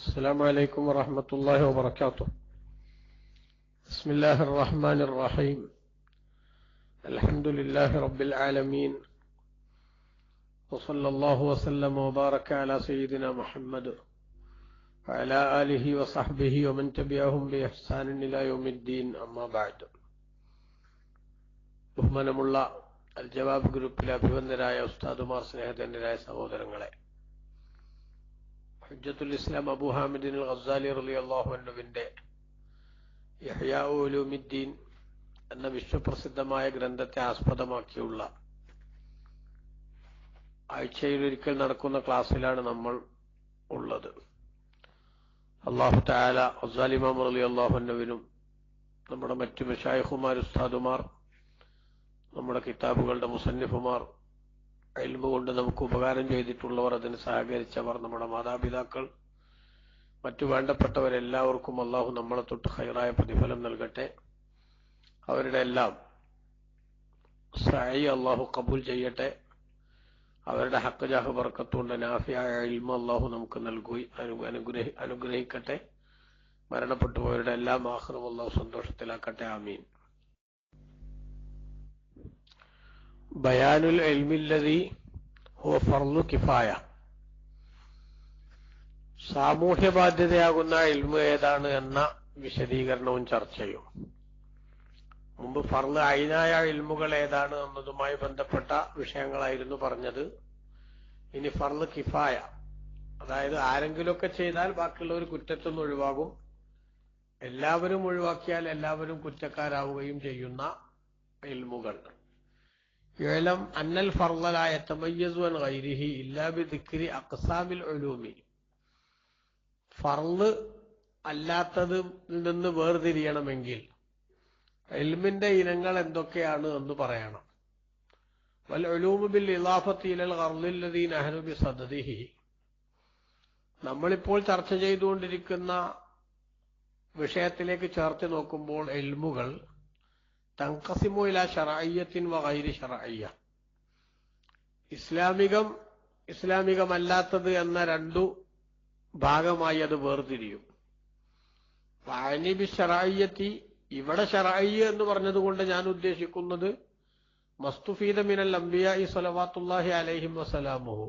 السلام عليكم ورحمة الله وبركاته. بسم الله الرحمن الرحيم. الحمد لله رب العالمين، وصلى الله وسلم وبارك على سيدنا محمد وعلى آله وصحبه ومن تبعهم بإحسان إلى يوم الدين. أما بعد. ബഹുമാനമുള്ള അൽ ജവാബ് ഗ്രൂപ്പിലെ അഭിവന്ദരായ ഉസ്താദുമാർ, സ്നേഹധന്യരായ സഹോദരങ്ങളെ, ഹുജ്ജത്തുൽ ഇസ്ലാം അബൂ ഹാമിദിൻ അൽ ഗസ്സാലി റളിയല്ലാഹു അൻഹുവിന്റെ ഇഹ്യാ ഉലൂമിദ്ദീൻ എന്ന വിശ്വപ്രസിദ്ധമായ ഗ്രന്ഥത്തെ ആസ്പദമാക്കിയുള്ള ആഴ്ചയിലൊരിക്കൽ നടക്കുന്ന ക്ലാസ്സിലാണ് നമ്മൾ ഉള്ളത്. അല്ലാഹു തആല ഗസ്സാലി ഇമാം റളിയല്ലാഹു അൻഹുവിനും നമ്മുടെ മറ്റു മശായിഖുമാർ, ഉസ്താദുമാർ, നമ്മുടെ കിതാബുകളുടെ മുസന്നിഫുമാർ, ഇൽമു കൊണ്ട് നമുക്ക് ഉപകാരം ചെയ്തിട്ടുള്ളവർ, അതിന് സഹകരിച്ചവർ, നമ്മുടെ മാതാപിതാക്കൾ, മറ്റു വേണ്ടപ്പെട്ടവരെല്ലാവർക്കും അള്ളാഹു നമ്മളെ തൊട്ട് ഖൈറായ പ്രതിഫലം നൽകട്ടെ. അവരുടെ എല്ലാം സഅയ് അള്ളാഹു കബൂൽ ചെയ്യട്ടെ. അവരുടെ ഹഖ് ജാഹ് ബർക്കത്തുകൊണ്ട് നാഫിയായ ഇൽമു അള്ളാഹു നമുക്ക് അനുഗ്രഹിക്കട്ടെ. മരണപ്പെട്ടുപോയവരുടെ എല്ലാം ആഖിറും അള്ളാഹു സന്തോഷത്തിലാക്കട്ടെ. ആമീൻ. ബയാനുൽ ഇൽമില്ലദീ ഹുവ ഫർളു കിഫായ. സാമൂഹ്യ ബാധ്യതയാകുന്ന ഇൽമു ഏതാണ് എന്ന വിശദീകരണവും ചർച്ചയും. മുമ്പ് ഫർള് ഐനായ ഇൽമുകൾ ഏതാണ് എന്നതുമായി ബന്ധപ്പെട്ട വിഷയങ്ങളായിരുന്നു പറഞ്ഞത്. ഇനി ഫർള് കിഫായ, അതായത് ആരെങ്കിലുമൊക്കെ ചെയ്താൽ ബാക്കിയുള്ളവർ കുറ്റത്തിൽ നിന്ന് ഒഴിവാകും, എല്ലാവരും ഒഴിവാക്കിയാൽ എല്ലാവരും കുറ്റക്കാരാവുകയും ചെയ്യുന്ന ഇൽമുകൾ. യഅലം അന്നൽ ഫർള ലാ യതമയ്യസു അൻ ഗൈരിഹി ഇല്ലാ ബിദിക്രി അഖ്സാമിൽ ഉലൂമി. ഫർള് അല്ലാത്തതിൽ നിന്ന് വേർതിരിയണമെങ്കിൽ ഇൽമിന്റെ ഇനങ്ങൾ എന്തൊക്കെയാണ് എന്ന് പറയണം. വൽ ഉലൂമു ബിൽ ഇളാഫത്തി ഇലൽ ഖർളിൽ ലദീ നഹ്നു ബിസദ്ദിഹി. നമ്മളിപ്പോൾ ചർച്ച ചെയ്തുകൊണ്ടിരിക്കുന്ന വിഷയത്തിലേക്ക് ചേർത്ത് നോക്കുമ്പോൾ ഇൽമുകൾ തൻഖസിമു ഇലാ ശർഇയ്യത്തിൻ വ ഗൈരി ശർഇയ്യ, ഇസ്ലാമികമല്ലാത്തത് എന്ന രണ്ടു ഭാഗമായി അത് വേർതിരിയും. വഅനി ബിശർഇയ്യത്തി, ഇവിടെ ശർഇയ്യ എന്ന് പറഞ്ഞതുകൊണ്ട് ഞാൻ ഉദ്ദേശിക്കുന്നത് മസ്തുഫീദ മിനൽ അംബിയാഇ സ്വലവാത്തുല്ലാഹി അലൈഹിം വസലാമുഹു,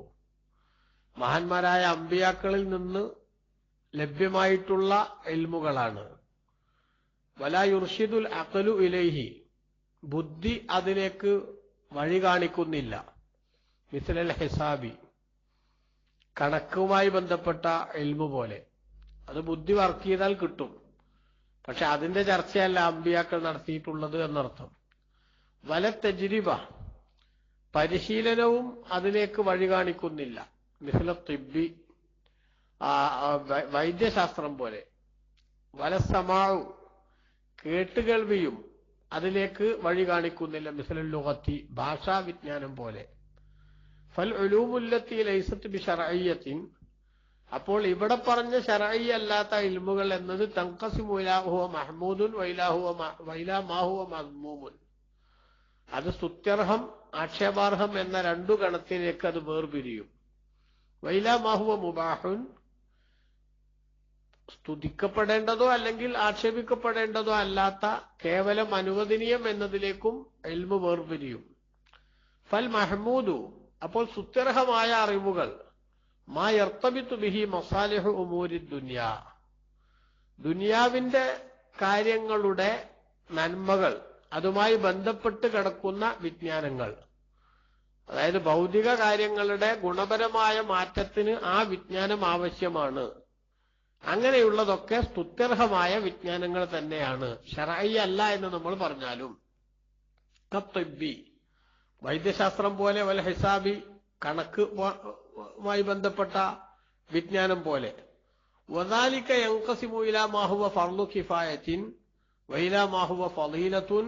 മഹാന്മാരായ അമ്പിയാക്കളിൽ നിന്ന് ലഭ്യമായിട്ടുള്ള ഇൽമുകളാണ്. വലാ യുർഷിദുൽ അഖ്ലു ഇലൈഹി, ബുദ്ധി അതിലേക്ക് വഴി കാണിക്കുന്നില്ല. മിസ്ലൽ ഹിസാബി, കണക്കുമായി ബന്ധപ്പെട്ട ഇൽമു പോലെ. അത് ബുദ്ധി വർക്ക് ചെയ്താൽ കിട്ടും, പക്ഷെ അതിന്റെ ചർച്ചയല്ല അമ്പിയാക്കൾ നടത്തിയിട്ടുള്ളത് എന്നർത്ഥം. വല തജ്രിബ, പരിശീലനവും അതിലേക്ക് വഴി കാണിക്കുന്നില്ല. മിസ്ല തിബ്ബി, വൈദ്യശാസ്ത്രം പോലെ. വല സമാഉ, കേട്ടുകേൾവിയും അതിലേക്ക് വഴി കാണിക്കുന്നില്ല. മിസ്ലൽ ലുഗത്തി, ഭാഷാ വിജ്ഞാനം പോലെ. ഫൽ ഉലൂമുല്ലത്തി ലൈസത്ത് ബിശർഇയ്യത്തിൻ, അപ്പോൾ ഇവിടെ പറഞ്ഞ ശർഇ അല്ലാത്ത ഇൽമുകൾ എന്നത് തൻഖസിമു ഇലാ ഹുവ മഹ്മൂദുൻ വഇലാ മാ ഹുവ മദ്മൂമുൻ, അത് സ്തുത്യർഹം ആക്ഷേപാർഹം എന്ന രണ്ടു ഗണത്തിലേക്ക് അത് വേർപിരിയും. വഇലാ മാ ഹുവ മുബാഹുൻ, സ്തുതിക്കപ്പെടേണ്ടതോ അല്ലെങ്കിൽ ആക്ഷേപിക്കപ്പെടേണ്ടതോ അല്ലാത്ത കേവലം അനുവദനീയം എന്നതിലേക്കും ഇൽമു വേർപിരിയും. ഫൽ മഹ്മൂദു, അപ്പോൾ സ്തുത്യർഹമായ അറിവുകൾ മാ യർത്തബിത്തു ബിഹി മസാലിഹു ഉമൂരി ദുനിയാ, ദുനിയാവിന്റെ കാര്യങ്ങളുടെ നന്മകൾ, അതുമായി ബന്ധപ്പെട്ട് കിടക്കുന്ന വിജ്ഞാനങ്ങൾ, അതായത് ഭൗതിക കാര്യങ്ങളുടെ ഗുണപരമായ മാറ്റത്തിന് ആ വിജ്ഞാനം ആവശ്യമാണ്. അങ്ങനെയുള്ളതൊക്കെ സ്തുത്യർഹമായ വിജ്ഞാനങ്ങൾ തന്നെയാണ്. ശർഇ അല്ല എന്ന് നമ്മൾ പറഞ്ഞാലും. കത്തിബ്ബി, വൈദ്യശാസ്ത്രം പോലെ. വൽ ഹിസാബി, കണക്കുമായി ബന്ധപ്പെട്ട വിജ്ഞാനം പോലെ. വദാലിക യൻഖസിമു ഇലാ മാ ഹുവ ഫർളു കിഫായത്തിൻ വഇലാ മാ ഹുവ ഫളീലത്തുൻ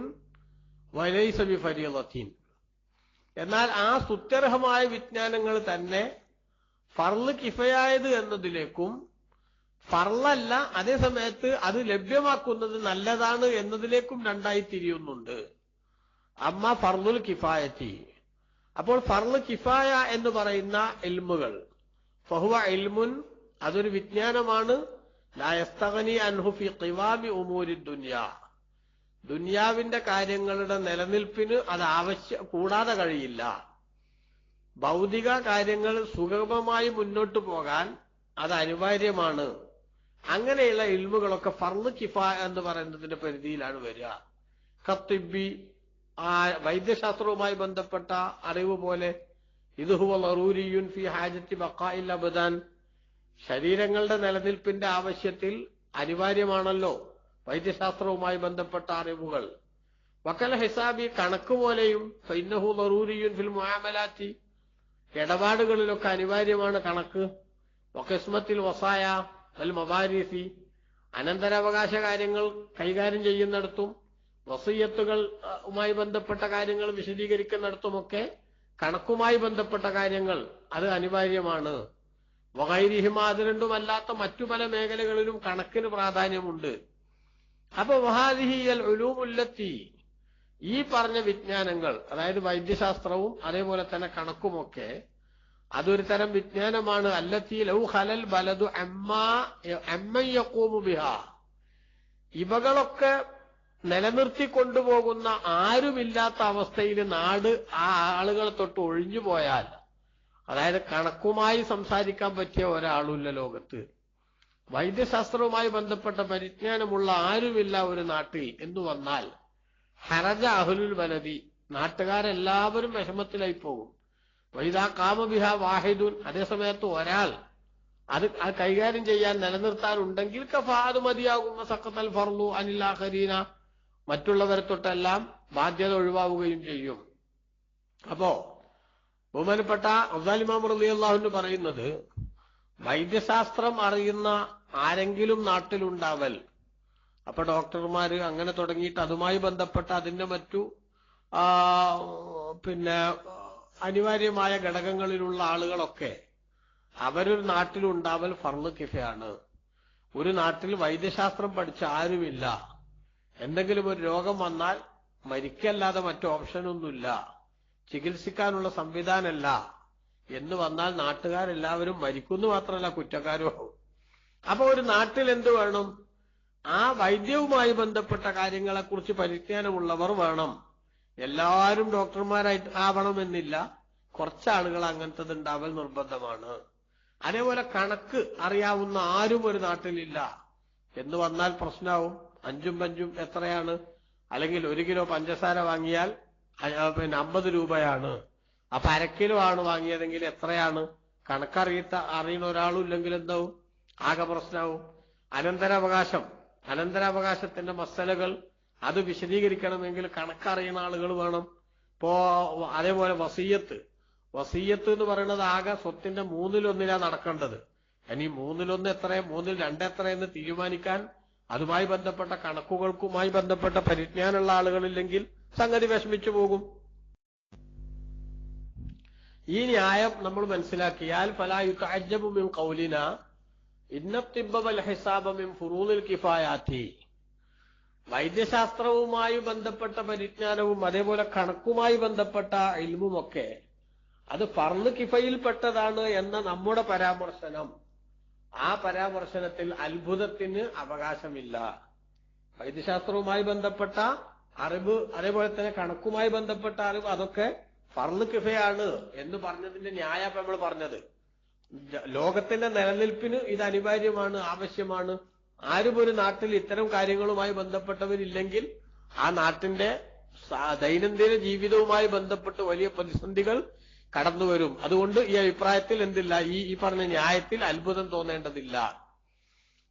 വലൈസ ബിഫരീളത്തിൻ. എന്നാൽ ആ സ്തുത്യർഹമായ വിജ്ഞാനങ്ങൾ തന്നെ ഫർള് കിഫയായത് എന്നതിലേക്കും, ഫർളല്ല അതേ സമയത്ത് അത് ലഭ്യമാക്കുന്നത് നല്ലതാണ് എന്നതിലേക്കും രണ്ടായി തിരിയുന്നുണ്ട്. അമ്മ ഫർളുൽ കിഫായത്തി, അപ്പോൾ ഫർള് കിഫായ എന്ന് പറയുന്ന ഇൽമുകൾ ഫഹുവ ഇൽമുൻ അതൊരു വിജ്ഞാനമാണ്. ലാ യസ്തഗ്നി അൻഹു ഫി ഖിവാമി ഉമൂരി ദുനിയ, ദുനിയാവിന്റെ കാര്യങ്ങളുടെ നിലനിൽപ്പിന് അത് കൂടാതെ കഴിയില്ല. ഭൗതിക കാര്യങ്ങൾ സുഗമമായി മുന്നോട്ട് പോകാൻ അത് അനിവാര്യമാണ്. അങ്ങനെയുള്ള ഇൽമുകളൊക്കെ ഫർള് കിഫായ എന്ന് പറയുന്നതിന്റെ പരിധിയിലാണ് വരിക. ഖത്തിബി, വൈദ്യശാസ്ത്രവുമായി ബന്ധപ്പെട്ട അറിവ് പോലെ, ഇത് ഹുവ ലറൂരിയുൻ ഫി ഹാജത്തി ബഖാഇൽ അബ്ദാൻ, ശരീരങ്ങളുടെ നിലനിൽപ്പിന്റെ ആവശ്യത്തിൽ അനിവാര്യമാണല്ലോ വൈദ്യശാസ്ത്രവുമായി ബന്ധപ്പെട്ട അറിവുകൾ. വക്കൽ ഹിസാബി, കണക്ക് പോലെയും, ഫഇന്നഹു ലറൂരിയുൻ ഫിൽ മുആമലാത്തി, ഇടപാടുകളിലൊക്കെ അനിവാര്യമാണ് കണക്ക്. വഖിസ്മത്തിൽ വസായ വൽ മവാരിസി, അനന്തരാവകാശ കാര്യങ്ങൾ കൈകാര്യം ചെയ്യുന്നിടത്തും വസിയ്യത്തുകളുമായി ബന്ധപ്പെട്ട കാര്യങ്ങൾ വിശദീകരിക്കുന്നിടത്തുമൊക്കെ കണക്കുമായി ബന്ധപ്പെട്ട കാര്യങ്ങൾ അത് അനിവാര്യമാണ്. വഗൈരിഹിമ, അത് രണ്ടുമല്ലാത്ത മറ്റു പല മേഖലകളിലും കണക്കിന് പ്രാധാന്യമുണ്ട്. അപ്പൊ വഹാദിഹിയൽ ഉലൂമുല്ലത്തി, ഈ പറഞ്ഞ വിജ്ഞാനങ്ങൾ, അതായത് വൈദ്യശാസ്ത്രവും അതേപോലെ തന്നെ കണക്കുമൊക്കെ അതൊരു തരം വിജ്ഞാനമാണ്. അല്ലത്തി ലൗ ഖലൽ ബലദു അമ്മൻ യഖൂമു ബിഹാ, ഇവകളൊക്കെ നിലനിർത്തി കൊണ്ടുപോകുന്ന ആരുമില്ലാത്ത അവസ്ഥയിൽ നാട് ആ ആളുകളെ തൊട്ട് ഒഴിഞ്ഞു പോയാൽ, അതായത് കണക്കുമായി സംസാരിക്കാൻ പറ്റിയ ഒരാളുമില്ല ലോകത്ത്, വൈദ്യശാസ്ത്രവുമായി ബന്ധപ്പെട്ട പരിജ്ഞാനമുള്ള ആരുമില്ല ഒരു നാട്ടിൽ എന്ന് വന്നാൽ, ഹറജ അഹ്ലുൽ ബലദി, നാട്ടുകാരെല്ലാവരും വിഷമത്തിലായി പോകും. വൈദാ ഖാമ ബിഹാ വാഹിദുൻ, അതേസമയത്ത് ഒരാൾ അത് കൈകാര്യം ചെയ്യാൻ നിലനിർത്താനുണ്ടെങ്കിൽ കഫാ, അത് മതിയാകും. സഖത്തൽ ഫർളു അനിൽ ആഖരീന, മറ്റുള്ളവരെ തൊട്ടെല്ലാം ബാധ്യത ഒഴിവാവുകയും ചെയ്യും. അപ്പോ ബഹുമാനപ്പെട്ട അഫ്ദൽ ഇമാം റളിയല്ലാഹു അൻഹു പറയുന്നത്, വൈദ്യശാസ്ത്രം അറിയുന്ന ആരെങ്കിലും നാട്ടിലുണ്ടാവൽ, അപ്പൊ ഡോക്ടർമാര് അങ്ങനെ തുടങ്ങിയിട്ട് അതുമായി ബന്ധപ്പെട്ട അതിന്റെ മറ്റു അനിവാര്യമായ ഘടകങ്ങളിലുള്ള ആളുകളൊക്കെ അവരൊരു നാട്ടിലുണ്ടാവൽ ഫർള് കിഫയാണ്. ഒരു നാട്ടിൽ വൈദ്യശാസ്ത്രം പഠിച്ച ആരുമില്ല, എന്തെങ്കിലും ഒരു രോഗം വന്നാൽ മരിക്കല്ലാതെ മറ്റു ഓപ്ഷനൊന്നുമില്ല, ചികിത്സിക്കാനുള്ള സംവിധാനമല്ല എന്ന് വന്നാൽ നാട്ടുകാരെല്ലാവരും മരിക്കുന്നു മാത്രമല്ല കുറ്റക്കാരും ആവും. അപ്പൊ ഒരു നാട്ടിൽ എന്ത് വേണം? ആ വൈദ്യവുമായി ബന്ധപ്പെട്ട കാര്യങ്ങളെക്കുറിച്ച് പരിജ്ഞാനമുള്ളവർ വേണം. എല്ലാവരും ഡോക്ടർമാരായിട്ട് ആവണമെന്നില്ല, കുറച്ചാളുകൾ അങ്ങനത്തത് ഉണ്ടാവൽ നിർബന്ധമാണ്. അതേപോലെ കണക്ക് അറിയാവുന്ന ആരും ഒരു നാട്ടിലില്ല എന്ന് വന്നാൽ പ്രശ്നമാവും. 5ഉം 5ഉം എത്രയാണ്? അല്ലെങ്കിൽ 1 കിലോ പഞ്ചസാര വാങ്ങിയാൽ 50 രൂപയാണ്. അപ്പൊ 1/2 കിലോ ആണ് വാങ്ങിയതെങ്കിൽ എത്രയാണ്? അറിയുന്ന ഒരാളും ഇല്ലെങ്കിൽ എന്താവും? ആകെ പ്രശ്നമാവും. അനന്തരാവകാശത്തിന്റെ മസലകൾ അത് വിശദീകരിക്കണമെങ്കിൽ കണക്കറിയുന്ന ആളുകൾ വേണം. ഇപ്പോ അതേപോലെ വസീയത്ത് എന്ന് പറയുന്നത് ആകെ സ്വത്തിന്റെ 1/3 നടക്കേണ്ടത്. ഇനി 1/3 എത്ര, 2 എത്ര എന്ന് തീരുമാനിക്കാൻ അതുമായി ബന്ധപ്പെട്ട കണക്കുകൾക്കുമായി ബന്ധപ്പെട്ട പരിജ്ഞാനമുള്ള ആളുകളില്ലെങ്കിൽ സംഗതി വിഷമിച്ചു പോകും. ഈ ന്യായം നമ്മൾ മനസ്സിലാക്കിയാൽ ഫലാ യുതഅജ്ജബു മിൻ ഖൗലിനാ ഇന്ന തിബ്ബ വൽ ഹിസാബ മിൻ ഫുറൂദിൽ കിഫായാത്തി, വൈദ്യശാസ്ത്രവുമായി ബന്ധപ്പെട്ട പരിജ്ഞാനവും അതേപോലെ കണക്കുമായി ബന്ധപ്പെട്ട ഇൽമുമൊക്കെ അത് ഫർള് കിഫയിൽപ്പെട്ടതാണ് എന്ന നമ്മുടെ പരാമർശനം, ആ പരാമർശനത്തിൽ അത്ഭുതത്തിന് അവകാശമില്ല. വൈദ്യശാസ്ത്രവുമായി ബന്ധപ്പെട്ട അറിവ് അതേപോലെ തന്നെ കണക്കുമായി ബന്ധപ്പെട്ട അറിവ് അതൊക്കെ ഫർള് കിഫയാണ് എന്ന് പറഞ്ഞതിന്റെ ന്യായം നമ്മൾ പറഞ്ഞത്. ലോകത്തിന്റെ നിലനിൽപ്പിന് ഇത് അനിവാര്യമാണ്, ആവശ്യമാണ്. ആരും ഒരു നാട്ടിൽ ഇത്തരം കാര്യങ്ങളുമായി ബന്ധപ്പെട്ടവരില്ലെങ്കിൽ ആ നാട്ടിന്റെ ദൈനംദിന ജീവിതവുമായി ബന്ധപ്പെട്ട് വലിയ പ്രതിസന്ധികൾ കടന്നുവരും. അതുകൊണ്ട് ഈ അഭിപ്രായത്തിൽ എന്തില്ല, ഈ പറഞ്ഞ ന്യായത്തിൽ അത്ഭുതം തോന്നേണ്ടതില്ല.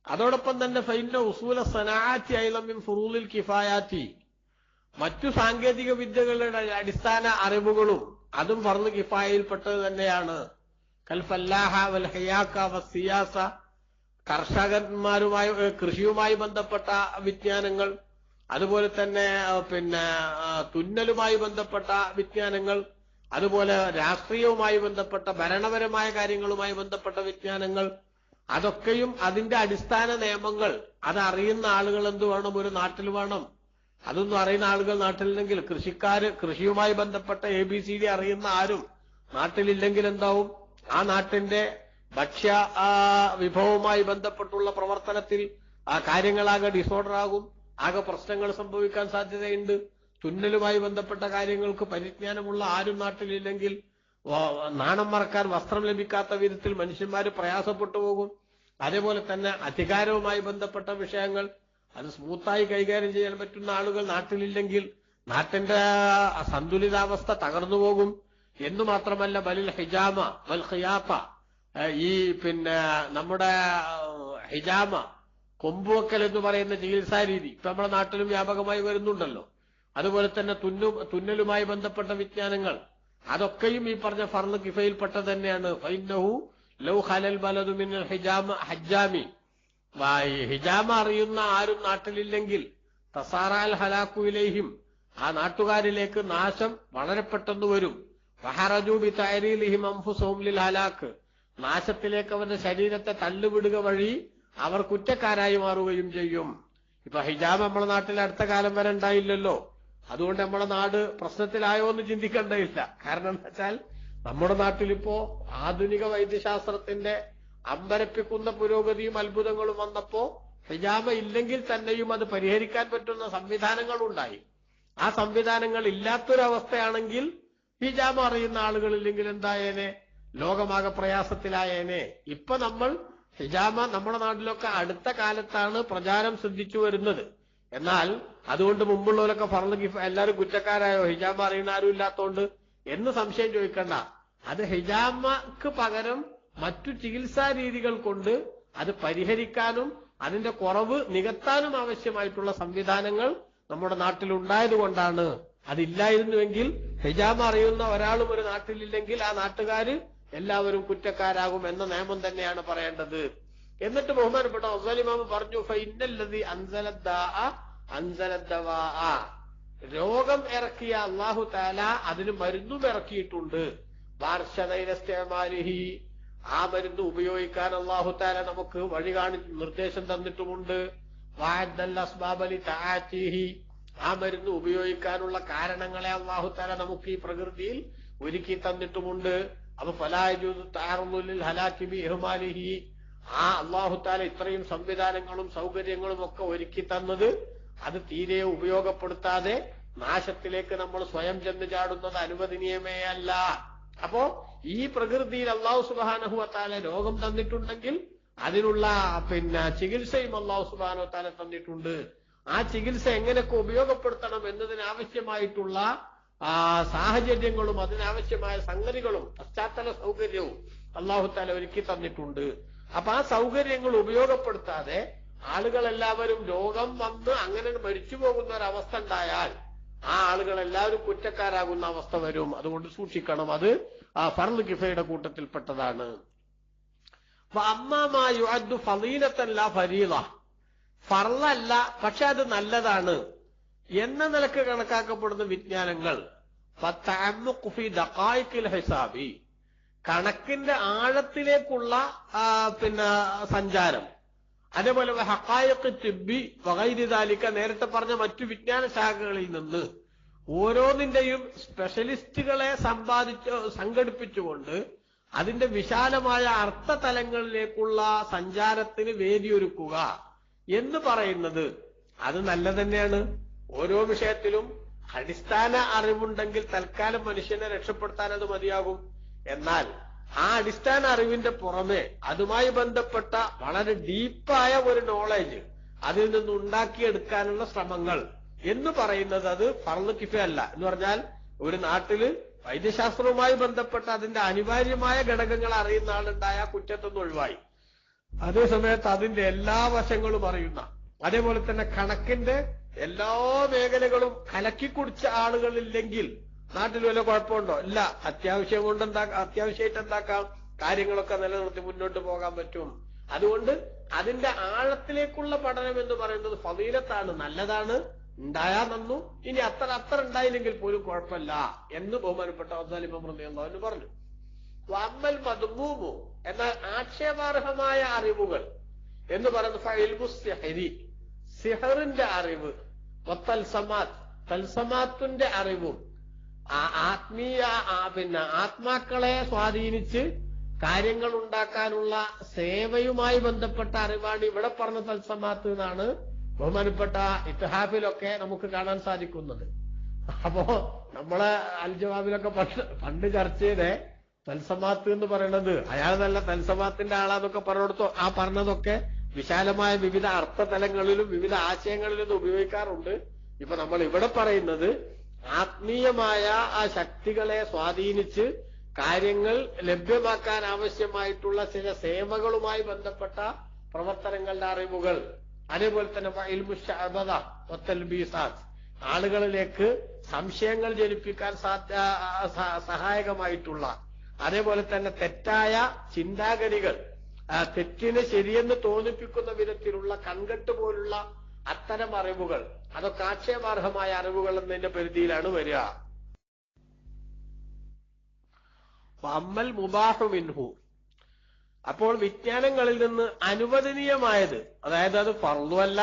അതോടൊപ്പം തന്നെ ഫൈന ഉസൂല സനാഅത്തി അയ്ളൻ മിൻ ഫുറൂദിൽ കിഫായാത്തി, മറ്റു സാങ്കേതിക വിദ്യകളുടെ അടിസ്ഥാന അറിവുകളും അതും ഫർള് കിഫായയിൽപ്പെട്ടത് തന്നെയാണ്. കൽ ഫല്ലാഹ വൽ ഹയാക വസിയാസ, കർഷകന്മാരുമായി കൃഷിയുമായി ബന്ധപ്പെട്ട വിജ്ഞാനങ്ങൾ, അതുപോലെ തന്നെ തുന്നലുമായി ബന്ധപ്പെട്ട വിജ്ഞാനങ്ങൾ, അതുപോലെ രാഷ്ട്രീയവുമായി ബന്ധപ്പെട്ട ഭരണപരമായ കാര്യങ്ങളുമായി ബന്ധപ്പെട്ട വിജ്ഞാനങ്ങൾ, അതൊക്കെയും അതിന്റെ അടിസ്ഥാന നിയമങ്ങൾ അതറിയുന്ന ആളുകൾ എന്ത് വേണം? ഒരു നാട്ടിൽ വേണം. അതൊന്നും അറിയുന്ന ആളുകൾ നാട്ടിലില്ലെങ്കിൽ, കൃഷിയുമായി ബന്ധപ്പെട്ട ABCD അറിയുന്ന ആരും നാട്ടിലില്ലെങ്കിൽ എന്താവും? ആ നാട്ടിന്റെ ഭക്ഷ്യ വിഭവവുമായി ബന്ധപ്പെട്ടുള്ള പ്രവർത്തനത്തിൽ ആ കാര്യങ്ങളാകെ ഡിസോർഡർ ആകും, ആകെ പ്രശ്നങ്ങൾ സംഭവിക്കാൻ സാധ്യതയുണ്ട്. തുന്നലുമായി ബന്ധപ്പെട്ട കാര്യങ്ങൾക്ക് പരിജ്ഞാനമുള്ള ആരും നാട്ടിലില്ലെങ്കിൽ നാണം മറക്കാൻ വസ്ത്രം ലഭിക്കാത്ത വിധത്തിൽ മനുഷ്യന്മാർ പ്രയാസപ്പെട്ടു പോകും. അതേപോലെ തന്നെ അധികാരവുമായി ബന്ധപ്പെട്ട വിഷയങ്ങൾ അത് സ്മൂത്തായി കൈകാര്യം ചെയ്യാൻ പറ്റുന്ന ആളുകൾ നാട്ടിലില്ലെങ്കിൽ നാട്ടിന്റെ സന്തുലിതാവസ്ഥ തകർന്നു പോകും. എന്നു മാത്രമല്ല ബലിൽ ഹിജാമ വൽ ഖിയാഫ, ഈ നമ്മുടെ ഹിജാമ കൊമ്പുവെക്കൽ എന്ന് പറയുന്ന ചികിത്സാ രീതി ഇപ്പൊ നമ്മുടെ നാട്ടിലും വ്യാപകമായി വരുന്നുണ്ടല്ലോ. അതുപോലെ തന്നെ തുന്നലുമായി ബന്ധപ്പെട്ട വിജ്ഞാനങ്ങൾ അതൊക്കെയും ഈ പറഞ്ഞ ഫർള് കിഫയിൽപ്പെട്ട തന്നെയാണ്. ഫൈന്നഹു ലൗ ഖലൽ ബലദു മിനൽ ഹജ്ജാമി, ഹിജാമ അറിയുന്ന ആരും നാട്ടിലില്ലെങ്കിൽ തസാറാൽ ഹലാക്കു ഇലൈഹിം, ആ നാട്ടുകാരിലേക്ക് നാശം വളരെ പെട്ടെന്ന് വരും. ഫഹറജു ബി തഅരീലിഹിം അൻഫുസഹും ലിൽ ഹലാക്ക്, നാശത്തിലേക്ക് അവരുടെ ശരീരത്തെ തള്ളുവിടുക വഴി അവർ കുറ്റക്കാരായി മാറുകയും ചെയ്യും. ഇപ്പൊ ഹിജാബ് നമ്മുടെ നാട്ടിൽ അടുത്ത കാലം വരെ ഉണ്ടായില്ലല്ലോ. അതുകൊണ്ട് നമ്മുടെ നാട് പ്രശ്നത്തിലായോ എന്ന് ചിന്തിക്കേണ്ടതില്ല. കാരണം എന്താ വെച്ചാൽ നമ്മുടെ നാട്ടിലിപ്പോ ആധുനിക വൈദ്യശാസ്ത്രത്തിന്റെ അമ്പരപ്പിക്കുന്ന പുരോഗതിയും അത്ഭുതങ്ങളും വന്നപ്പോ ഹിജാബ് ഇല്ലെങ്കിൽ തന്നെയും അത് പരിഹരിക്കാൻ പറ്റുന്ന സംവിധാനങ്ങളുണ്ടായി. ആ സംവിധാനങ്ങൾ ഇല്ലാത്തൊരവസ്ഥയാണെങ്കിൽ ഹിജാബ് അറിയുന്ന ആളുകളില്ലെങ്കിൽ എന്തായേനെ, ലോകമാകെ പ്രയാസത്തിലായേനെ. ഇപ്പൊ നമ്മൾ ഹിജാമ നമ്മുടെ നാട്ടിലൊക്കെ അടുത്ത കാലത്താണ് പ്രചാരം ശ്രദ്ധിച്ചു വരുന്നത്. എന്നാൽ അതുകൊണ്ട് മുമ്പുള്ളവരൊക്കെ ഫർള് കിഫ എല്ലാവരും കുറ്റക്കാരായോ, ഹിജാമ അറിയുന്ന ആരും ഇല്ലാത്തോണ്ട് എന്ന് സംശയം ചോദിക്കണ്ട. അത് ഹിജാമക്ക് പകരം മറ്റു ചികിത്സാ രീതികൾ കൊണ്ട് അത് പരിഹരിക്കാനും അതിന്റെ കുറവ് നികത്താനും ആവശ്യമായിട്ടുള്ള സംവിധാനങ്ങൾ നമ്മുടെ നാട്ടിലുണ്ടായത് കൊണ്ടാണ്. അതില്ലായിരുന്നുവെങ്കിൽ ഹിജാമ അറിയുന്ന ഒരാളും ഒരു നാട്ടിലില്ലെങ്കിൽ ആ നാട്ടുകാര് എല്ലാവരും കുറ്റക്കാരാകും എന്ന നിയമം തന്നെയാണ് പറയേണ്ടത്. എന്നിട്ട് ബഹുമാനപ്പെട്ട ഗസാലി ഇമാം പറഞ്ഞു, ഫഇന്നല്ലദി അൻസലദ്ദവാഅ, രോഗം ഇറക്കിയ അല്ലാഹു തആല അതിന് മരുന്നും ഇറക്കിയിട്ടുണ്ട്. വാർഷദൈനസ്തിഅമാലിഹി, ആ മരുന്ന് ഉപയോഗിക്കാൻ അല്ലാഹു തആല നമുക്ക് വഴി നിർദ്ദേശം തന്നിട്ടുമുണ്ട്. വഅദ്ദൽ അസ്ബാബ ലിതആതിഹി, ആ മരുന്ന് ഉപയോഗിക്കാനുള്ള കാരണങ്ങളെ അല്ലാഹു തആല നമുക്ക് ഈ പ്രകൃതിയിൽ ഒരുക്കി തന്നിട്ടുമുണ്ട്. അപ്പൊ ഫലായജൂസു തഅറുദുൽ ഹലാക്കി ബി ഇഹ്മാലിഹി, ആ അല്ലാഹു തആല ഇത്രയും സംവിധാനങ്ങളും സൗകര്യങ്ങളും ഒക്കെ ഒരുക്കി തന്നത് അത് തീരെ ഉപയോഗപ്പെടുത്താതെ നാശത്തിലേക്ക് നമ്മൾ സ്വയം ചെന്ന് ചാടുന്നത് അനുവദനീയമേ അല്ല. അപ്പോ ഈ പ്രകൃതിയിൽ അല്ലാഹു സുബ്ഹാനഹു വ തആല രോഗം തന്നിട്ടുണ്ടെങ്കിൽ അതിനുള്ള ചികിത്സയും അല്ലാഹു സുബ്ഹാനഹു വ തആല തന്നിട്ടുണ്ട്. ആ ചികിത്സ എങ്ങനെയൊക്കെ ഉപയോഗപ്പെടുത്തണം എന്നതിനാവശ്യമായിട്ടുള്ള സാഹചര്യങ്ങളും അതിനാവശ്യമായ സംഗതികളും പശ്ചാത്തല സൗകര്യവും അല്ലാഹു തആല ഒരുക്കി തന്നിട്ടുണ്ട്. അപ്പൊ ആ സൗകര്യങ്ങൾ ഉപയോഗപ്പെടുത്താതെ ആളുകളെല്ലാവരും രോഗം വന്ന് അങ്ങനെ മരിച്ചു പോകുന്ന ഒരവസ്ഥ ഉണ്ടായാൽ ആ ആളുകളെല്ലാവരും കുറ്റക്കാരാകുന്ന അവസ്ഥ വരും. അതുകൊണ്ട് സൂക്ഷിക്കണം. അത് ആ ഫർള് കിഫയുടെ കൂട്ടത്തിൽപ്പെട്ടതാണ്. അമ്മാമാ യുഅദ്ദു ഫളീലത്തൻ ലാ ഫരീള, ഫർളല്ല പക്ഷെ അത് നല്ലതാണ് എന്ന നിലക്ക് കണക്കാക്കപ്പെടുന്ന വിജ്ഞാനങ്ങൾ ഫതഅമ്മുഖു ഫീ ദഖായിഖിൽ ഹിസാബി, കണക്കിന്റെ ആഴത്തിലേക്കുള്ള സഞ്ചാരം, അതേപോലെ ഹഖായിഖ് തിബ്ബി വഗൈരി ദാലിക, നേരത്തെ പറഞ്ഞ മറ്റു വിജ്ഞാന ശാഖകളിൽ നിന്ന് ഓരോന്നിന്റെയും സ്പെഷ്യലിസ്റ്റുകളെ സംഘടിപ്പിച്ചുകൊണ്ട് അതിന്റെ വിശാലമായ അർത്ഥതലങ്ങളിലേക്കുള്ള സഞ്ചാരത്തിന് വേദിയൊരുക്കുക എന്ന് പറയുന്നത് അത് നല്ല തന്നെയാണ്. ഓരോ വിഷയത്തിലും അടിസ്ഥാന അറിവുണ്ടെങ്കിൽ തൽക്കാലം മനുഷ്യനെ രക്ഷപ്പെടുത്താൻ അത് മതിയാകും. എന്നാൽ ആ അടിസ്ഥാന അറിവിന്റെ പുറമെ അതുമായി ബന്ധപ്പെട്ട വളരെ ഡീപ്പായ ഒരു നോളേജ് അതിൽ നിന്ന് ഉണ്ടാക്കിയെടുക്കാനുള്ള ശ്രമങ്ങൾ എന്ന് പറയുന്നത് അത് ഫർള് കിഫയല്ല. എന്ന് പറഞ്ഞാൽ ഒരു നാട്ടില് വൈദ്യശാസ്ത്രവുമായി ബന്ധപ്പെട്ട അതിന്റെ അനിവാര്യമായ ഘടകങ്ങൾ അറിയുന്ന ആളുണ്ടായ കുറ്റത്തൊന്നും ഒഴിവായി. അതേസമയത്ത് അതിന്റെ എല്ലാ വശങ്ങളും അറിയുന്ന, അതേപോലെ തന്നെ കണക്കിന്റെ എല്ലാ മേഖലകളും കലക്കിക്കുടിച്ച ആളുകളില്ലെങ്കിൽ നാട്ടിൽ വല്ല കുഴപ്പമുണ്ടോ? ഇല്ല. അത്യാവശ്യമായിട്ട് എന്താക്കാം, കാര്യങ്ങളൊക്കെ നിലനിർത്തി മുന്നോട്ട് പോകാൻ പറ്റും. അതുകൊണ്ട് അതിന്റെ ആഴത്തിലേക്കുള്ള പഠനം എന്ന് പറയുന്നത് ഫളീലത്താണ്, നല്ലതാണ്, ഉണ്ടായാ നന്നു. ഇനി അത്ര ഉണ്ടായില്ലെങ്കിൽ പോലും കുഴപ്പമില്ല എന്ന് ബഹുമാനപ്പെട്ട ഗസാലി ഇമാം റളിയല്ലാഹു അൻഹു പറഞ്ഞു. വഅമ്മൽ മദ്മൂമു, എന്നാൽ ആക്ഷേപാർഹമായ അറിവുകൾ എന്ന് പറയുന്നത് ഫഇൽമു സിഹ്രി, സിഹറിന്റെ അറിവ്, തൽസമാത്തിന്റെ അറിവും, ആത്മീയ ആത്മാക്കളെ സ്വാധീനിച്ച് കാര്യങ്ങൾ ഉണ്ടാക്കാനുള്ള സേവയുമായി ബന്ധപ്പെട്ട അറിവാണ് ഇവിടെ പറഞ്ഞ തൽസമാത്ത് എന്നാണ് ബഹുമാനപ്പെട്ട ഇത്ഹാഫിലൊക്കെ നമുക്ക് കാണാൻ സാധിക്കുന്നത്. അപ്പോ നമ്മളെ അൽ ജവാബിലൊക്കെ പണ്ട് ചർച്ച ചെയ്തേ തൽസമാത്ത് എന്ന് പറയുന്നത് അയാൾ നല്ല തൽസമാത്തിന്റെ ആളാന്നൊക്കെ പറഞ്ഞെടുത്തോ ആ പറഞ്ഞതൊക്കെ വിശാലമായ വിവിധ അർത്ഥതലങ്ങളിലും വിവിധ ആശയങ്ങളിലും ഉപയോഗിക്കാറുണ്ട്. ഇപ്പൊ നമ്മൾ ഇവിടെ പറയുന്നത് ആത്മീയമായ ആ ശക്തികളെ സ്വാധീനിച്ച് കാര്യങ്ങൾ ലഭ്യമാക്കാൻ ആവശ്യമായിട്ടുള്ള ചില സേവകളുമായി ബന്ധപ്പെട്ട പ്രവർത്തനങ്ങളുടെ അറിവുകൾ, അതേപോലെ തന്നെ ഇൽമുശ്ശഅബദ വത്തൽബീസാത്ത്, ആളുകളിലേക്ക് സംശയങ്ങൾ ജനിപ്പിക്കാൻ സഹായകമായിട്ടുള്ള, അതേപോലെ തന്നെ തെറ്റായ ചിന്താഗതികൾ, തെറ്റിനെ ശരിയെന്ന് തോന്നിപ്പിക്കുന്ന വിധത്തിലുള്ള കൺകെട്ട് പോലുള്ള അത്തരം അറിവുകൾ, അതൊക്കെ ആക്ഷേപാർഹമായ അറിവുകൾ എന്നതിന്റെ പരിധിയിലാണ് വരിക. അമ്മൽ മുബാഹു മിൻഹു, അപ്പോൾ വിജ്ഞാനങ്ങളിൽ നിന്ന് അനുവദനീയമായത്, അതായത് അത് ഫർളുമല്ല,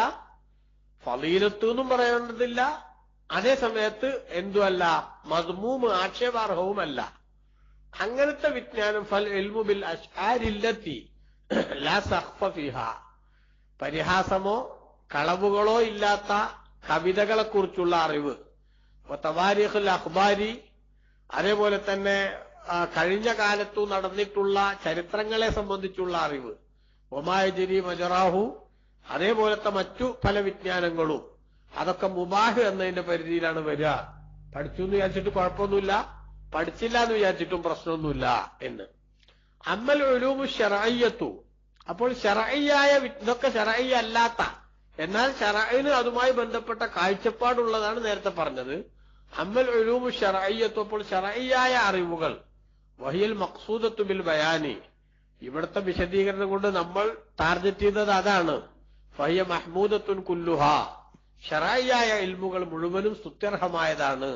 ഫളീലത്ത് എന്നും പറയേണ്ടതില്ല, അതേ സമയത്ത് എന്തുമല്ല മദ്മൂമ് ആക്ഷേപാർഹവുമല്ല, അങ്ങനത്തെ വിജ്ഞാനം ഫൽ ഇൽമു ബിൽ അശ്ആരില്ലത്തി ലാ സഖ്ഫ ഫിഹാ, പരിഹാസമോ കളവുകളോ ഇല്ലാത്ത കവിതകളെ കുറിച്ചുള്ള അറിവ്, തവാരീഖുൽ അഖ്ബാരി, അതേപോലെ തന്നെ കഴിഞ്ഞ കാലത്തു നടന്നിട്ടുള്ള ചരിത്രങ്ങളെ സംബന്ധിച്ചുള്ള അറിവ്, ഒമായജിരി മജറാഹു, അതേപോലത്തെ മറ്റു പല വിജ്ഞാനങ്ങളും, അതൊക്കെ മുബാഹ് എന്നതിന്റെ പരിധിയിലാണ് വരിക. പഠിച്ചു എന്ന് വിചാരിച്ചിട്ട് കുഴപ്പമൊന്നുമില്ല, പഠിച്ചില്ല എന്ന് വിചാരിച്ചിട്ടും പ്രശ്നമൊന്നുമില്ല എന്ന്. അമ്മൽ ഉലൂമു ശർഇയ്യത്തു, അപ്പോൾ ശർഇയ്യായ ഇതൊക്കെ ശർഇ അല്ലാത്ത, എന്നാൽ ശർഇന് അതുമായി ബന്ധപ്പെട്ട കാഴ്ചപ്പാടുള്ളതാണ് നേരത്തെ പറഞ്ഞത്. അമ്മൽ ഉലൂമു ശർഇയ്യത്തു, അപ്പോൾ ശർഇയ്യായ അറിവുകൾ, വഹിയൽ മഖ്സൂദത്തു ബിൽ ബയാനി, ഇവിടുത്തെ വിശദീകരണം കൊണ്ട് നമ്മൾ ടാർഗറ്റ് ചെയ്തത് അതാണ്. ഫഹിയ മഹ്മൂദത്തുൻ കുല്ലുഹാ, ശർഇയ്യായ ഇൽമുകൾ മുഴുവനും സ്തുത്യർഹമായതാണ്.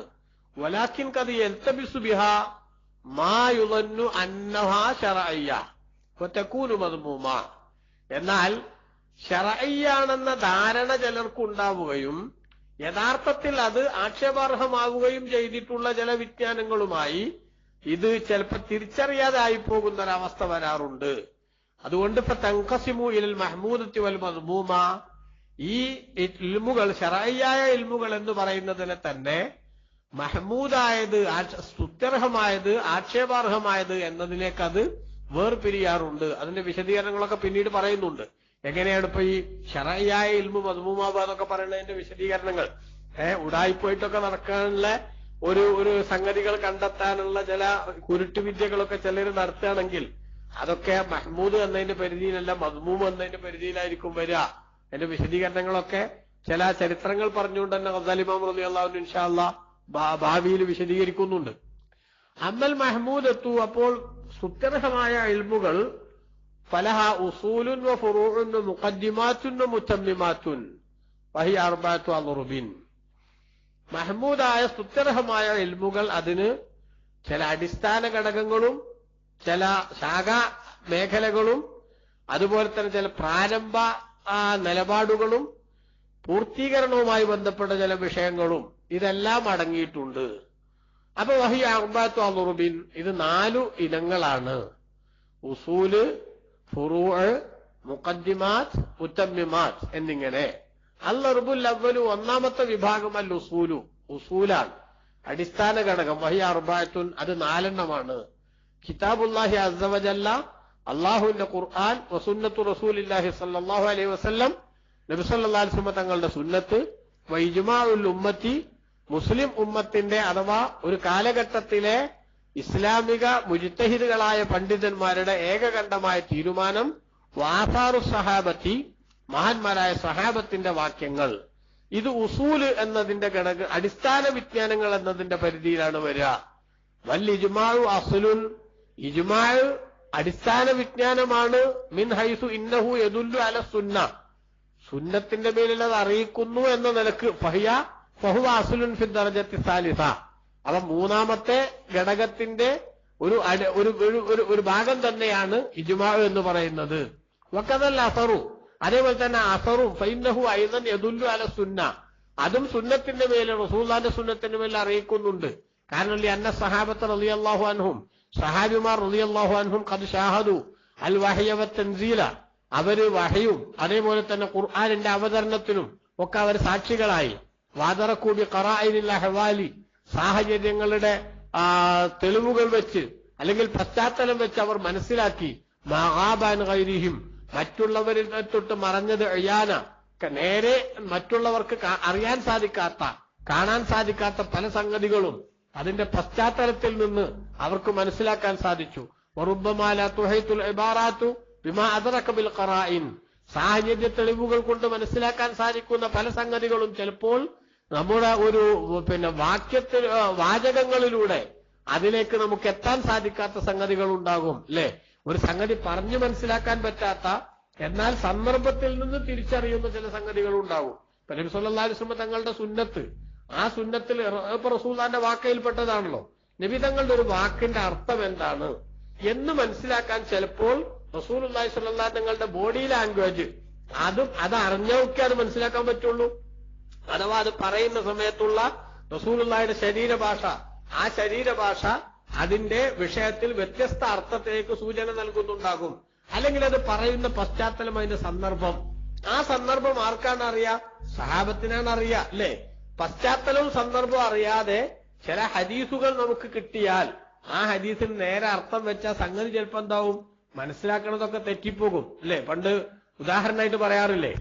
വലാകിൻ ഖദ് യൽതബിസു ബിഹാ മാ യുളന്നു അന്നഹാ ശർഇയ്യ ഫതകൂനു മദ്മൂമ, എന്നാൽ ശർഇയ്യാണെന്ന ധാരണ ചിലർക്കുണ്ടാവുകയും യഥാർത്ഥത്തിൽ അത് ആക്ഷേപാർഹമാവുകയും ചെയ്തിട്ടുള്ള ചില വിജ്ഞാനങ്ങളുമായി ഇത് ചിലപ്പോൾ തിരിച്ചറിയാതായി പോകുന്ന ഒരവസ്ഥ വരാറുണ്ട്. അതുകൊണ്ട് ഇപ്പൊ തൻഖസിമു ഇലൽ മഹ്മൂദത്തി വൽ മദ്മൂമ, ഈ ഇൽമുകൾ ശർഇയ്യായ ഇൽമുകൾ എന്ന് പറയുന്നതിനെ തന്നെ മഹ്മൂദായത്, സ്തുത്യർഹമായത്, ആക്ഷേപാർഹമായത് എന്നതിലേക്ക് അത് വേർപിരിയാറുണ്ട്. അതിന്റെ വിശദീകരണങ്ങളൊക്കെ പിന്നീട് പറയുന്നുണ്ട്. എങ്ങനെയാണ് ഇപ്പൊ ഈ ശർഇയ്യായ ഇൽമു മദ്മൂമാവ എന്നൊക്കെ പറയുന്നതിന്റെ വിശദീകരണങ്ങൾ ഉടായിപ്പോയിട്ടൊക്കെ നടക്കാനുള്ള ഒരു സംഗതികൾ കണ്ടെത്താനുള്ള ചില കുരുട്ടുവിദ്യകളൊക്കെ ചിലർ നടത്തുകയാണെങ്കിൽ അതൊക്കെ മഹ്മൂദ് എന്നതിന്റെ പരിധിയിലല്ല മദ്മൂം എന്നതിന്റെ പരിധിയിലായിരിക്കും വരിക. അതിന്റെ വിശദീകരണങ്ങളൊക്കെ ചില ചരിത്രങ്ങൾ പറഞ്ഞുകൊണ്ട് തന്നെ ഗസാലി ഇമാം റളിയല്ലാഹു അൻഹു ഇൻഷാ അല്ലാഹ് ഭാവിയിൽ വിശദീകരിക്കുന്നുണ്ട്. അമ്മൽ മഹ്മൂദത്തു, അപ്പോൾ സുത്യർഹമായ ഇൽമുകൾ, ഫലഹ ഉസൂലുൻ വ ഫുറൂഉൻ വ മുഖദ്ദിമാത്തുൻ വ മുതമ്മിമാത്തുൻ വഹിയ അർബഅത്തു അദ്റുബിൻ, മഹ്മൂദായ സ്തുത്യർഹമായ ഇൽമുകൾ അതിന് ചില അടിസ്ഥാന ഘടകങ്ങളും ചില ശാഖാ മേഖലകളും അതുപോലെ തന്നെ ചില പ്രാരംഭ നിലപാടുകളും പൂർത്തീകരണവുമായി ബന്ധപ്പെട്ട ചില വിഷയങ്ങളും ഇതെല്ലാം അടങ്ങിയിട്ടുണ്ട്. അപ്പൊ വഹിയ അർബഅത്തു അദ്റുബിൻ, ഇത് 4 ഇനങ്ങളാണ്. ഉസൂല്, ഫുറൂഅ്, മുഖദ്ദിമാത്ത്, മുതമ്മിമാത്ത് എന്നിങ്ങനെ. അൽ അർബുൽ അവ്വലു, ഒന്നാമത്തെ വിഭാഗം അൽ ഉസൂലു, ഉസൂലാണ്, അടിസ്ഥാന ഘടകം. വഹിയ അർബഅത്തുൻ, അത് 4 എണ്ണമാണ്. കിതാബുല്ലാഹി അസ്സ വജല്ല, അല്ലാഹുവിന്റെ ഖുർആൻ, വസുന്നത്തു റസൂലില്ലാഹി സ്വല്ലല്ലാഹു അലൈഹി വസല്ലം, നബി സല്ലല്ലാഹു അലൈഹി വസല്ലം തങ്ങളുടെ സുന്നത്ത്, വഇജ്മാഉൽ ഉമ്മത്തി, മുസ്ലിം ഉമ്മത്തിന്റെ അഥവാ ഒരു കാലഘട്ടത്തിലെ ഇസ്ലാമിക മുജ്തഹിദുകളായ പണ്ഡിതന്മാരുടെ ഏകകണ്ഠമായ തീരുമാനം, വാസാറു സഹാബത്തി, മഹാന്മാരായ സഹാബത്തിന്റെ വാക്യങ്ങൾ. ഇത് ഉസൂല് എന്നതിന്റെ ഘടക അടിസ്ഥാന വിജ്ഞാനങ്ങൾ എന്നതിന്റെ പരിധിയിലാണ് വരിക. വൽ ഇജ്മാഉ അസ്ലുൻ, ഇജ്മാഉ അടിസ്ഥാന വിജ്ഞാനമാണ്. മിൻ ഹൈസു ഇന്നഹു യദുല്ലു അല സുന്ന, സുന്നത്തിന്റെ പേരിൽ അത് അറിയിക്കുന്നു എന്ന നിലക്ക്. ഫഹുവ അസ്ലുൻ ഫി ദർജത്തി സാലിസ, അവ മൂന്നാമത്തെ ഘടകത്തിന്റെ ഒരു ഭാഗം തന്നെയാണ് ഇജ്മാഉ എന്ന് പറയുന്നത്. വഖദൽ അസറു, അതേപോലെ തന്നെ അസറും ഫൈന്നഹു അയ്ദൻ യദുല്ലു അല സുന്ന, അതും സുന്നത്തിന്റെ മേലെ റസൂലുള്ളാഹിന്റെ സുന്നത്തിന്റെ മേലെ അറിയിക്കുന്നുണ്ട്. കാരണം അന്ന സഹാബത്ത് റളിയല്ലാഹു അൻഹും, സഹാബിമാർ റളിയല്ലാഹു അൻഹും ഖദ് ഷാഹദു അൽ വഹയ വത്തൻസീല, അവര് വഹയും അതേപോലെ തന്നെ ഖുർആനിന്റെ അവതരണത്തിനും ഒക്കെ അവർ സാക്ഷികളായി. വാദറക്കൂബി ഖറാഇനിൽ അഹ്വാലി, സാഹചര്യങ്ങളുടെ തെളിവുകൾ വെച്ച് അല്ലെങ്കിൽ പശ്ചാത്തലം വെച്ച് അവർ മനസ്സിലാക്കി. മഹാബാൻ ഗൈരിഹിം, മറ്റുള്ളവരിൽ തൊട്ട് മറഞ്ഞത് അയ്യാന, നേരെ മറ്റുള്ളവർക്ക് അറിയാൻ സാധിക്കാത്ത കാണാൻ സാധിക്കാത്ത പല സംഗതികളും അതിന്റെ പശ്ചാത്തലത്തിൽ നിന്ന് അവർക്ക് മനസ്സിലാക്കാൻ സാധിച്ചു. വറുബ്ബമാ തുഹൈത്തുൽ ഇബാറാത്തു ബിമാ അദ്റക ബിൽ ഖറാഇൻ, സാഹചര്യ തെളിവുകൾ കൊണ്ട് മനസ്സിലാക്കാൻ സാധിക്കുന്ന പല സംഗതികളും ചിലപ്പോൾ നമ്മുടെ ഒരു വാക്യത്തിൽ വാചകങ്ങളിലൂടെ അതിലേക്ക് നമുക്ക് എത്താൻ സാധിക്കാത്ത സംഗതികൾ ഉണ്ടാകും അല്ലെ. ഒരു സംഗതി പറഞ്ഞു മനസ്സിലാക്കാൻ പറ്റാത്ത എന്നാൽ സന്ദർഭത്തിൽ നിന്ന് തിരിച്ചറിയുന്ന ചില സംഗതികൾ ഉണ്ടാകും. നബി സല്ലല്ലാഹു അലൈഹി വസല്ലം തങ്ങളുടെ സുന്നത്ത്, ആ സുന്നത്തിൽ റസൂലുള്ളാഹിന്റെ വാക്കയിൽപ്പെട്ടതാണല്ലോ. നബി തങ്ങളുടെ ഒരു വാക്കിന്റെ അർത്ഥം എന്താണ് എന്ന് മനസ്സിലാക്കാൻ ചിലപ്പോൾ റസൂലുള്ളാഹി സ്വല്ലല്ലാഹു തങ്ങളുടെ ബോഡി ലാംഗ്വേജ് അത് അറിഞ്ഞവർക്ക് അത് മനസ്സിലാക്കാൻ പറ്റുള്ളൂ. അഥവാ അത് പറയുന്ന സമയത്തുള്ള റസൂലുള്ളാഹിയുടെ ശരീരഭാഷ, ആ ശരീരഭാഷ അതിന്റെ വിഷയത്തിൽ വ്യത്യസ്ത അർത്ഥത്തിലേക്ക് സൂചന നൽകുന്നുണ്ടാകും. അല്ലെങ്കിൽ അത് പറയുന്ന പശ്ചാത്തലം, അതിന്റെ സന്ദർഭം, ആ സന്ദർഭം ആർക്കാണ് അറിയാ? സഹാബത്തിനാണ് അറിയാ അല്ലെ. പശ്ചാത്തലവും സന്ദർഭവും അറിയാതെ ചില ഹദീസുകൾ നമുക്ക് കിട്ടിയാൽ ആ ഹദീസിന് നേരെ അർത്ഥം വെച്ചാൽ സംഗതി ചിലപ്പോ എന്താവും, മനസ്സിലാക്കണതൊക്കെ തെറ്റിപ്പോകും അല്ലെ. പണ്ട് ഉദാഹരണമായിട്ട് പറയാറില്ലേ,